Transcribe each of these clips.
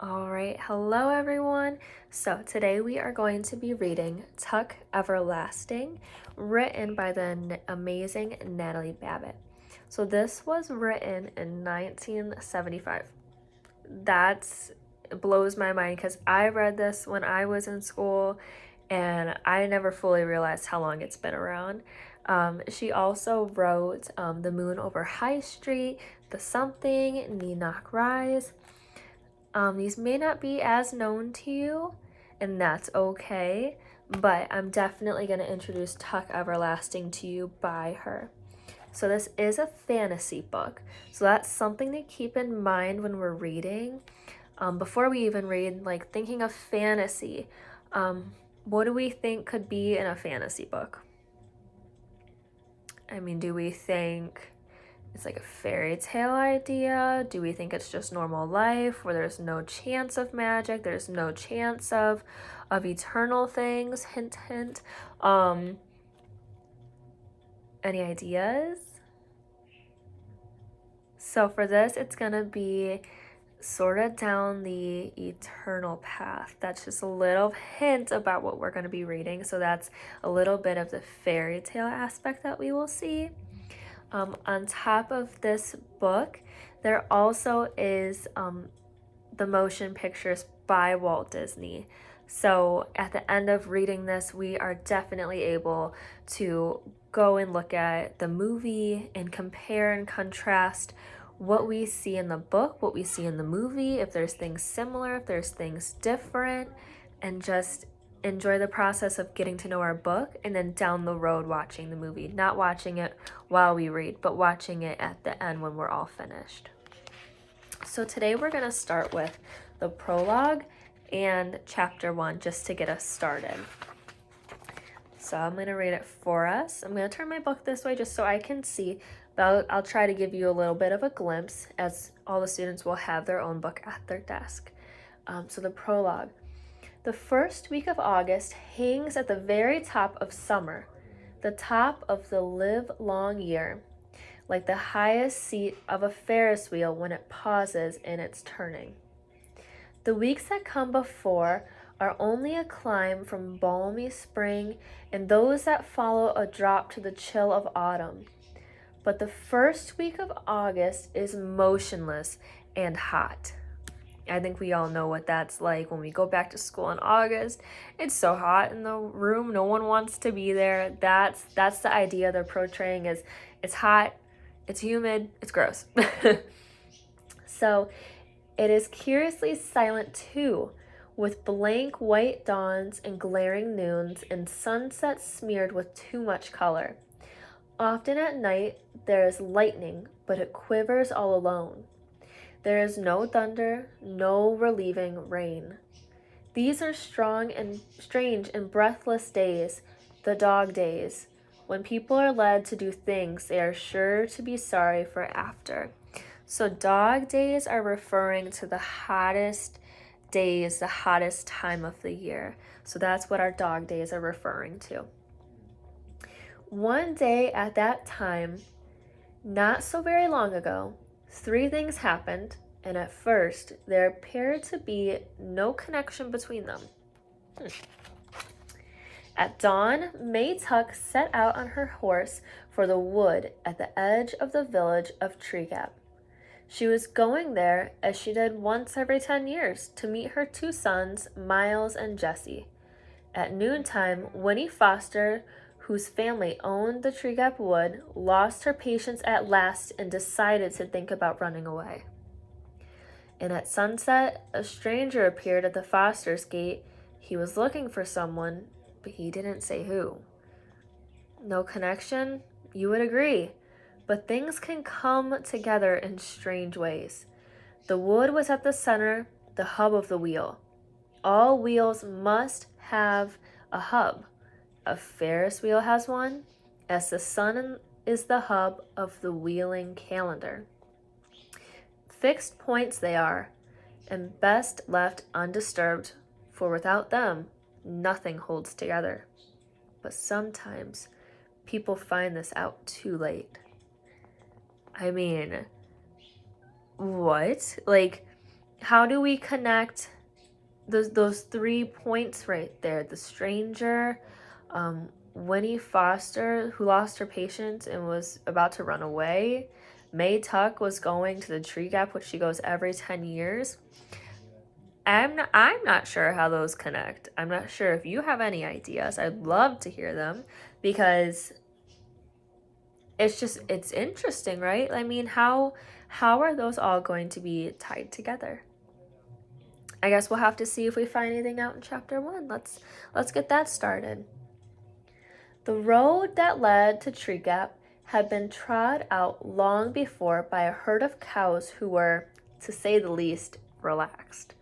All right, hello everyone. So today we are going to be reading Tuck Everlasting, written by the amazing Natalie Babbitt. So this was written in 1975. That's blows my mind because I read this when I was in school and I never fully realized how long it's been around. She also wrote The Moon Over High Street, The Something, Ninock Rise. These may not be as known to you, and that's okay, but I'm definitely going to introduce Tuck Everlasting to you by her. So, this is a fantasy book, so that's something to keep in mind when we're reading. Before we even read, like thinking of fantasy, what do we think could be in a fantasy book? I mean, do we think it's like a fairy tale idea? Do we think it's just normal life where there's no chance of magic, there's no chance of eternal things? Hint hint. Any ideas? So for this it's gonna be sort of down the eternal path. That's just a little hint about what we're going to be reading. So that's a little bit of the fairy tale aspect that we will see. On top of this book, there also is the motion pictures by Walt Disney. So at the end of reading this, we are definitely able to go and look at the movie and compare and contrast what we see in the book, what we see in the movie, if there's things similar, if there's things different, and just enjoy the process of getting to know our book and then down the road watching the movie. Not watching it while we read, but watching it at the end when we're all finished. So today we're going to start with the prologue and chapter 1 just to get us started. So I'm going to read it for us. I'm going to turn my book this way just so I can see, but I'll try to give you a little bit of a glimpse as all the students will have their own book at their desk. So the prologue. The first week of August hangs at the very top of summer, the top of the live-long year, like the highest seat of a Ferris wheel when it pauses in its turning. The weeks that come before are only a climb from balmy spring, and those that follow a drop to the chill of autumn. But the first week of August is motionless and hot. I think we all know what that's like when we go back to school in August. It's so hot in the room, no one wants to be there. That's the idea they're portraying is it's hot, it's humid, it's gross. So it is curiously silent too, with blank white dawns and glaring noons and sunsets smeared with too much color. Often at night there is lightning, but it quivers all alone. There is no thunder, no relieving rain. These are strong and strange and breathless days, the dog days, when people are led to do things they are sure to be sorry for after. So dog days are referring to the hottest days, the hottest time of the year. So that's what our dog days are referring to. One day at that time, not so very long ago, 3 things happened, and at first there appeared to be no connection between them. At dawn, May Tuck set out on her horse for the wood at the edge of the village of Treecap. She was going there, as she did once every 10 years, to meet her 2 sons, Miles and Jesse. At noontime, Winnie Foster, whose family owned the Treecap Wood, lost her patience at last and decided to think about running away. And at sunset, a stranger appeared at the Fosters' gate. He was looking for someone, but he didn't say who. No connection? You would agree. But things can come together in strange ways. The wood was at the center, the hub of the wheel. All wheels must have a hub. A Ferris wheel has one, as the sun is the hub of the wheeling calendar. Fixed points they are, and best left undisturbed, for without them, nothing holds together. But sometimes people find this out too late. I mean, what? Like, how do we connect those 3 points right there? The stranger, Winnie Foster, who lost her patience and was about to run away. May Tuck was going to the tree gap, which she goes every 10 years. I'm not sure how those connect. I'm not sure if you have any ideas. I'd love to hear them, because it's interesting, right? I mean, how are those all going to be tied together? I guess we'll have to see if we find anything out in chapter 1. Let's get that started. The road that led to Tree Gap had been trod out long before by a herd of cows who were, to say the least, relaxed.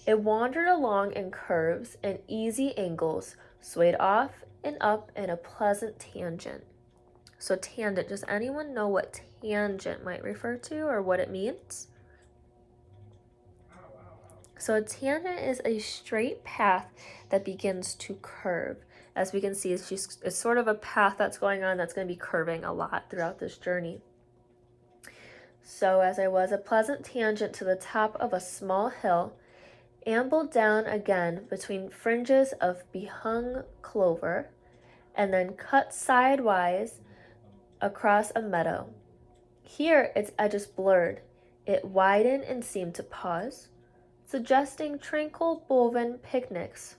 It wandered along in curves and easy angles, swayed off and up in a pleasant tangent. So tangent, does anyone know what tangent might refer to or what it means? So a tangent is a straight path that begins to curve. As we can see, it's sort of a path that's going on that's going to be curving a lot throughout this journey. So as I was a pleasant tangent to the top of a small hill, ambled down again between fringes of behung clover, and then cut sidewise across a meadow. Here its edges blurred. It widened and seemed to pause, suggesting tranquil bovine picnics,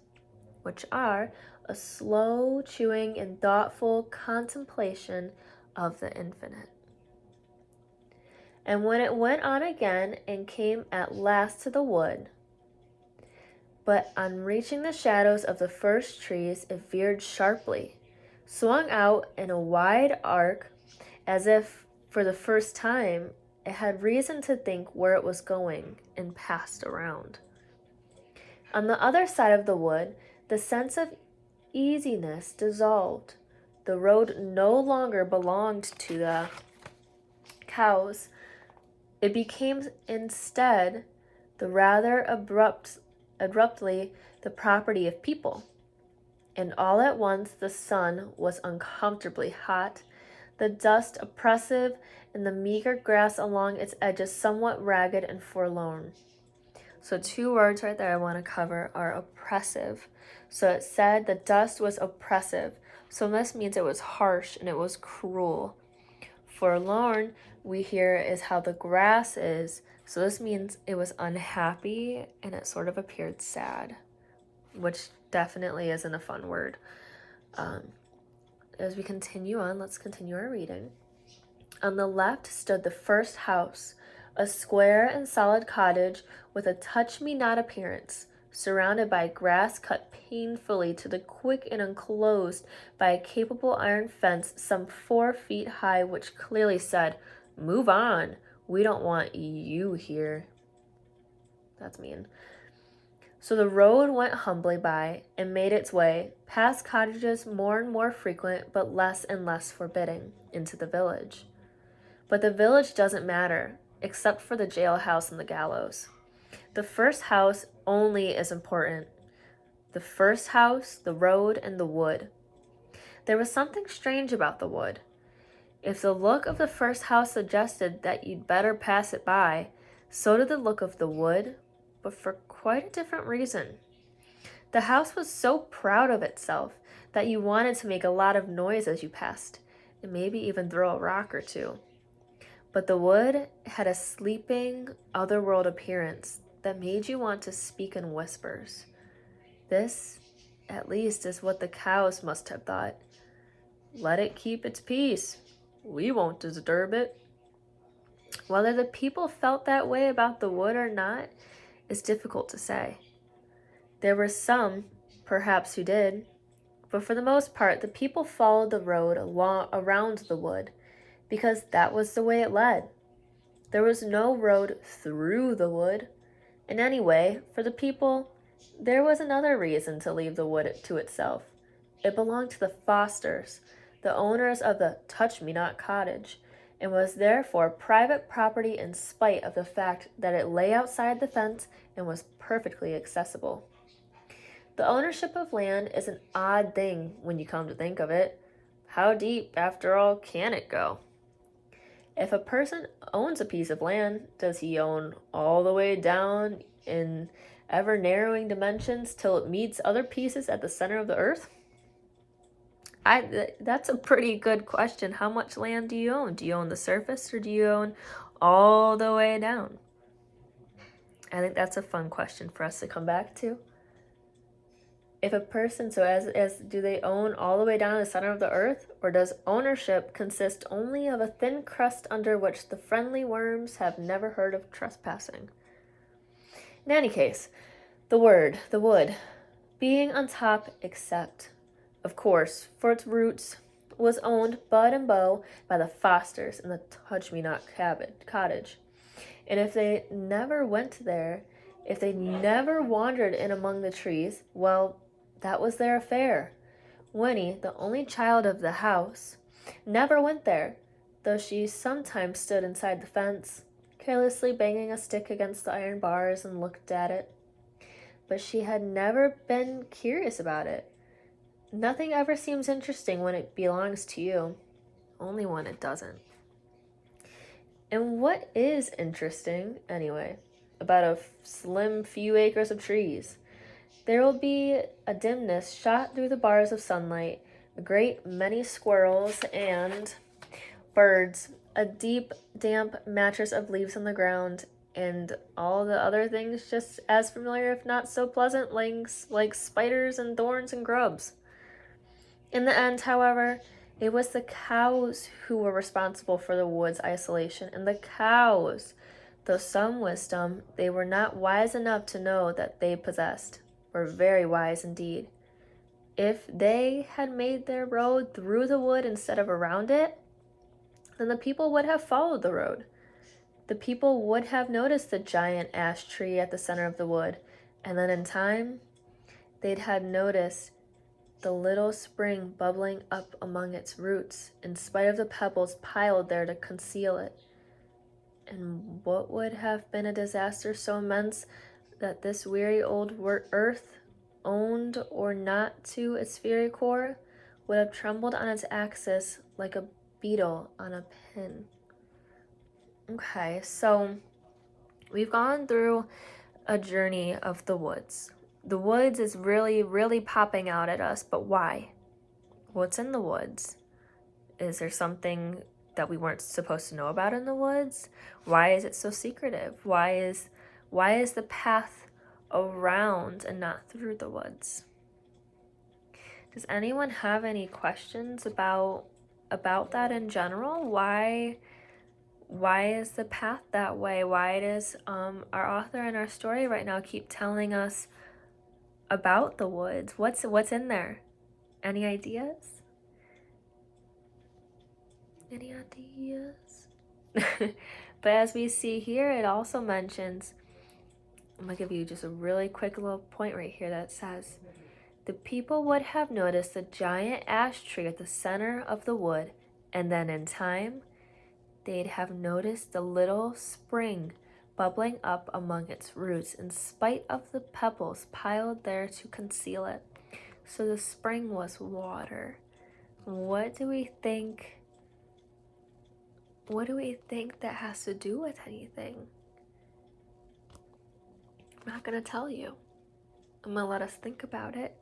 which are a slow chewing and thoughtful contemplation of the infinite. And when it went on again and came at last to the wood, but on reaching the shadows of the first trees, it veered sharply, swung out in a wide arc, as if, for the first time, it had reason to think where it was going, and passed around. On the other side of the wood, the sense of easiness dissolved. The road no longer belonged to the cows. It became instead the rather abruptly the property of people. And all at once the sun was uncomfortably hot, the dust oppressive, and the meager grass along its edges somewhat ragged and forlorn. So 2 words right there I want to cover are oppressive. So it said the dust was oppressive. So this means it was harsh and it was cruel. Forlorn, we hear, is how the grass is. So this means it was unhappy and it sort of appeared sad, which definitely isn't a fun word. As we continue on, let's continue our reading. On the left stood the first house, a square and solid cottage with a touch-me-not appearance, surrounded by grass cut painfully to the quick and enclosed by a capable iron fence some 4 feet high, which clearly said, "Move on, we don't want you here." That's mean. So the road went humbly by and made its way, past cottages more and more frequent but less and less forbidding, into the village. But the village doesn't matter, except for the jailhouse and the gallows. The first house only is important. The first house, the road, and the wood. There was something strange about the wood. If the look of the first house suggested that you'd better pass it by, so did the look of the wood, but for quite a different reason. The house was so proud of itself that you wanted to make a lot of noise as you passed, and maybe even throw a rock or two. But the wood had a sleeping, otherworld appearance that made you want to speak in whispers. This, at least, is what the cows must have thought. Let it keep its peace. We won't disturb it. Whether the people felt that way about the wood or not is difficult to say. There were some, perhaps, who did, but for the most part, the people followed the road around the wood, because that was the way it led. There was no road through the wood. And anyway, for the people, there was another reason to leave the wood to itself. It belonged to the Fosters, the owners of the Touch-Me-Not cottage, and was therefore private property in spite of the fact that it lay outside the fence and was perfectly accessible. The ownership of land is an odd thing when you come to think of it. How deep, after all, can it go? If a person owns a piece of land, does he own all the way down in ever narrowing dimensions till it meets other pieces at the center of the earth? That's a pretty good question. How much land do you own? Do you own the surface or do you own all the way down? I think that's a fun question for us to come back to. If a person, so as do they own all the way down to the center of the earth, or does ownership consist only of a thin crust under which the friendly worms have never heard of trespassing? In any case, the wood, being on top except, of course, for its roots, was owned bud and bow by the Fosters in the Touch-Me-Not cottage. And if they never went there, if they never wandered in among the trees, well, that was their affair. Winnie, the only child of the house, never went there, though she sometimes stood inside the fence, carelessly banging a stick against the iron bars and looked at it. But she had never been curious about it. Nothing ever seems interesting when it belongs to you, only when it doesn't. And what is interesting, anyway, about a slim few acres of trees? There will be a dimness shot through the bars of sunlight, a great many squirrels and birds, a deep, damp mattress of leaves on the ground, and all the other things just as familiar, if not so pleasant, like spiders and thorns and grubs. In the end, however, it was the cows who were responsible for the wood's isolation, and the cows, though some wisdom they were not wise enough to know that they possessed, were very wise indeed. If they had made their road through the wood instead of around it, then the people would have followed the road. The people would have noticed the giant ash tree at the center of the wood, and then in time, they'd had noticed the little spring bubbling up among its roots, in spite of the pebbles piled there to conceal it. And what would have been a disaster so immense that this weary old earth, owned or not to its very core, would have trembled on its axis like a beetle on a pin. Okay, so we've gone through a journey of the woods. The woods is really, really popping out at us, but why? What's in the woods? Is there something that we weren't supposed to know about in the woods? Why is it so secretive? Why is the path around and not through the woods? Does anyone have any questions about that in general? Why is the path that way? Why does our author in our story right now keep telling us about the woods? What's in there? Any ideas? Any ideas? But as we see here, it also mentions, I'm going to give you just a really quick little point right here that says, the people would have noticed the giant ash tree at the center of the wood, and then in time, they'd have noticed the little spring bubbling up among its roots in spite of the pebbles piled there to conceal it. So the spring was water. What do we think that has to do with anything? I'm not going to tell you. I'm going to let us think about it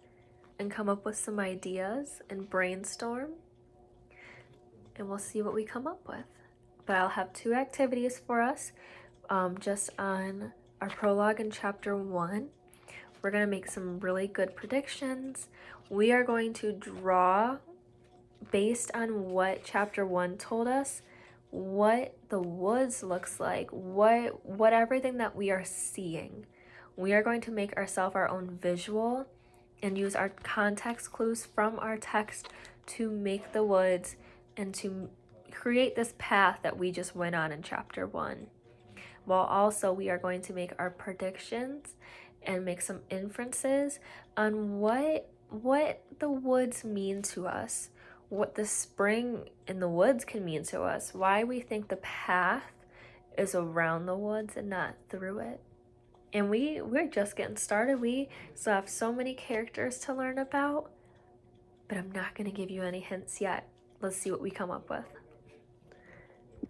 and come up with some ideas and brainstorm, and we'll see what we come up with. But I'll have 2 activities for us just on our prologue in chapter 1. We're going to make some really good predictions. We are going to draw, based on what chapter 1 told us, what the woods looks like, what everything that we are seeing. We are going to make ourselves our own visual and use our context clues from our text to make the woods and to create this path that we just went on in chapter 1. While also we are going to make our predictions and make some inferences on what the woods mean to us, what the spring in the woods can mean to us, why we think the path is around the woods and not through it. And we're just getting started. We still have so many characters to learn about, but I'm not going to give you any hints yet. Let's see what we come up with.